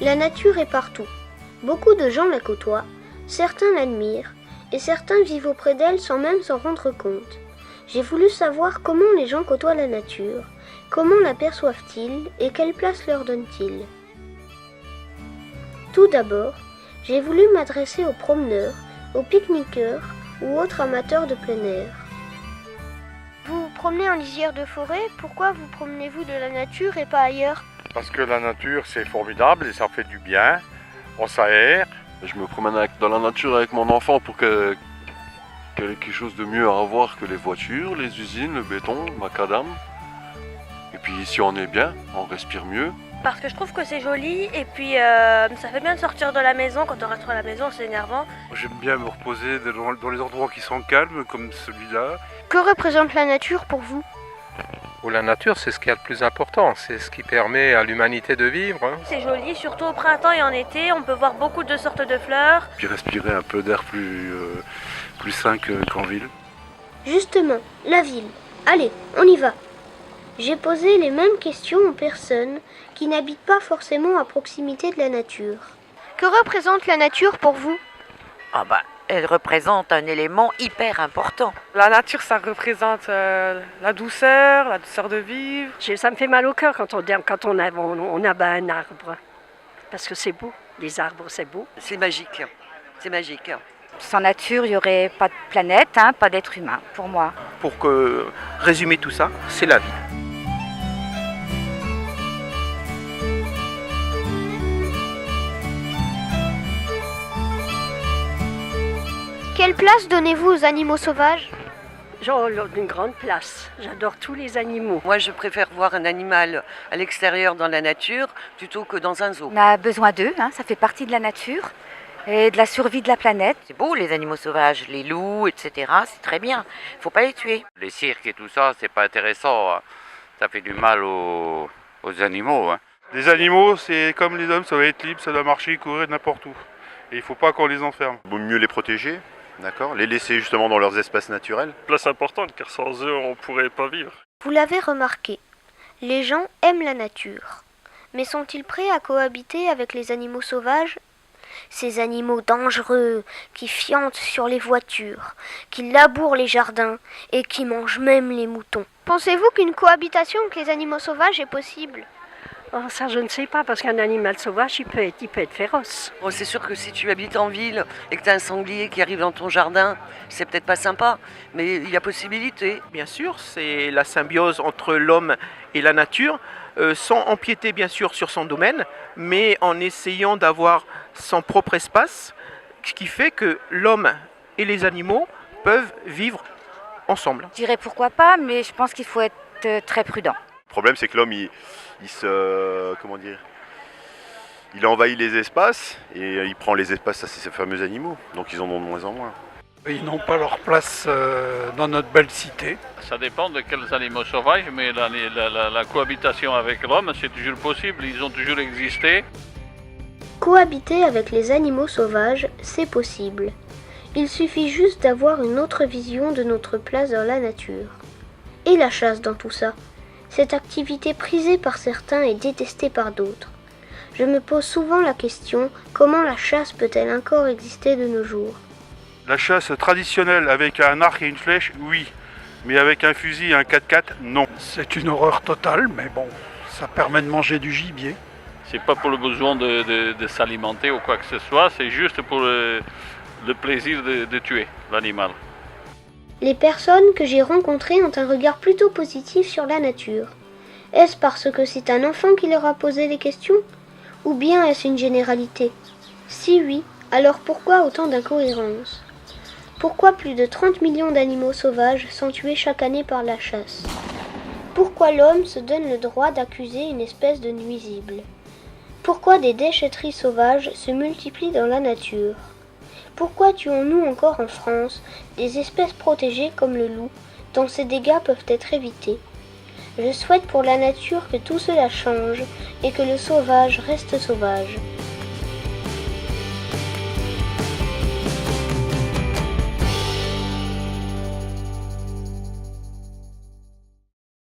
La nature est partout. Beaucoup de gens la côtoient, certains l'admirent, et certains vivent auprès d'elle sans même s'en rendre compte. J'ai voulu savoir comment les gens côtoient la nature, comment la perçoivent-ils et quelle place leur donnent-ils. Tout d'abord, j'ai voulu m'adresser aux promeneurs, aux pique-niqueurs ou autres amateurs de plein air. Vous vous promenez en lisière de forêt, pourquoi vous promenez-vous de la nature et pas ailleurs ? Parce que la nature c'est formidable et ça fait du bien, on s'aère. Je me promène dans la nature avec mon enfant pour qu'elle ait quelque chose de mieux à voir que les voitures, les usines, le béton, le macadam. Et puis si on est bien, on respire mieux. Parce que je trouve que c'est joli et puis ça fait bien de sortir de la maison. Quand on reste à la maison, c'est énervant. J'aime bien me reposer dans les endroits qui sont calmes, comme celui-là. Que représente la nature pour vous ? La nature, c'est ce qui est le plus important, c'est ce qui permet à l'humanité de vivre. C'est joli, surtout au printemps et en été, on peut voir beaucoup de sortes de fleurs. Puis respirer un peu d'air plus sain qu'en ville. Justement, la ville. Allez, on y va. J'ai posé les mêmes questions aux personnes qui n'habitent pas forcément à proximité de la nature. Que représente la nature pour vous ? Elle représente un élément hyper important. La nature, ça représente la douceur de vivre. Ça me fait mal au cœur quand on abat un arbre. Parce que c'est beau, les arbres, c'est beau. C'est magique, c'est magique. Sans nature, il n'y aurait pas de planète, pas d'être humain, pour moi. Pour résumer tout ça, c'est la vie. Quelle place donnez-vous aux animaux sauvages ? Genre une grande place. J'adore tous les animaux. Moi, je préfère voir un animal à l'extérieur dans la nature plutôt que dans un zoo. On a besoin d'eux, ça fait partie de la nature et de la survie de la planète. C'est beau, les animaux sauvages, les loups, etc. C'est très bien. Il faut pas les tuer. Les cirques et tout ça, c'est pas intéressant. Ça fait du mal aux animaux. Les animaux, c'est comme les hommes, ça doit être libre, ça doit marcher, courir n'importe où. Et il faut pas qu'on les enferme. Il vaut mieux les protéger. D'accord, les laisser justement dans leurs espaces naturels. Place importante, car sans eux, on ne pourrait pas vivre. Vous l'avez remarqué, les gens aiment la nature. Mais sont-ils prêts à cohabiter avec les animaux sauvages ? Ces animaux dangereux qui fiantent sur les voitures, qui labourent les jardins et qui mangent même les moutons. Pensez-vous qu'une cohabitation avec les animaux sauvages est possible ? Ça, je ne sais pas, parce qu'un animal sauvage, il peut être féroce. C'est sûr que si tu habites en ville et que tu as un sanglier qui arrive dans ton jardin, c'est peut-être pas sympa, mais il y a possibilité. Bien sûr, c'est la symbiose entre l'homme et la nature, sans empiéter bien sûr sur son domaine, mais en essayant d'avoir son propre espace, ce qui fait que l'homme et les animaux peuvent vivre ensemble. Je dirais pourquoi pas, mais je pense qu'il faut être très prudent. Le problème, c'est que l'homme, il envahit les espaces et il prend les espaces à ces fameux animaux. Donc ils en ont de moins en moins. Ils n'ont pas leur place dans notre belle cité. Ça dépend de quels animaux sauvages, mais la cohabitation avec l'homme, c'est toujours possible, ils ont toujours existé. Cohabiter avec les animaux sauvages, c'est possible. Il suffit juste d'avoir une autre vision de notre place dans la nature. Et la chasse dans tout ça ? Cette activité prisée par certains et détestée par d'autres. Je me pose souvent la question, comment la chasse peut-elle encore exister de nos jours ? La chasse traditionnelle avec un arc et une flèche, oui. Mais avec un fusil et un 4x4, non. C'est une horreur totale, mais bon, ça permet de manger du gibier. C'est pas pour le besoin de s'alimenter ou quoi que ce soit, c'est juste pour le plaisir de tuer l'animal. Les personnes que j'ai rencontrées ont un regard plutôt positif sur la nature. Est-ce parce que c'est un enfant qui leur a posé les questions ? Ou bien est-ce une généralité ? Si oui, alors pourquoi autant d'incohérences ? Pourquoi plus de 30 millions d'animaux sauvages sont tués chaque année par la chasse ? Pourquoi l'homme se donne le droit d'accuser une espèce de nuisible ? Pourquoi des déchetteries sauvages se multiplient dans la nature ? Pourquoi tuons-nous encore en France des espèces protégées comme le loup, dont ces dégâts peuvent être évités ? Je souhaite pour la nature que tout cela change et que le sauvage reste sauvage.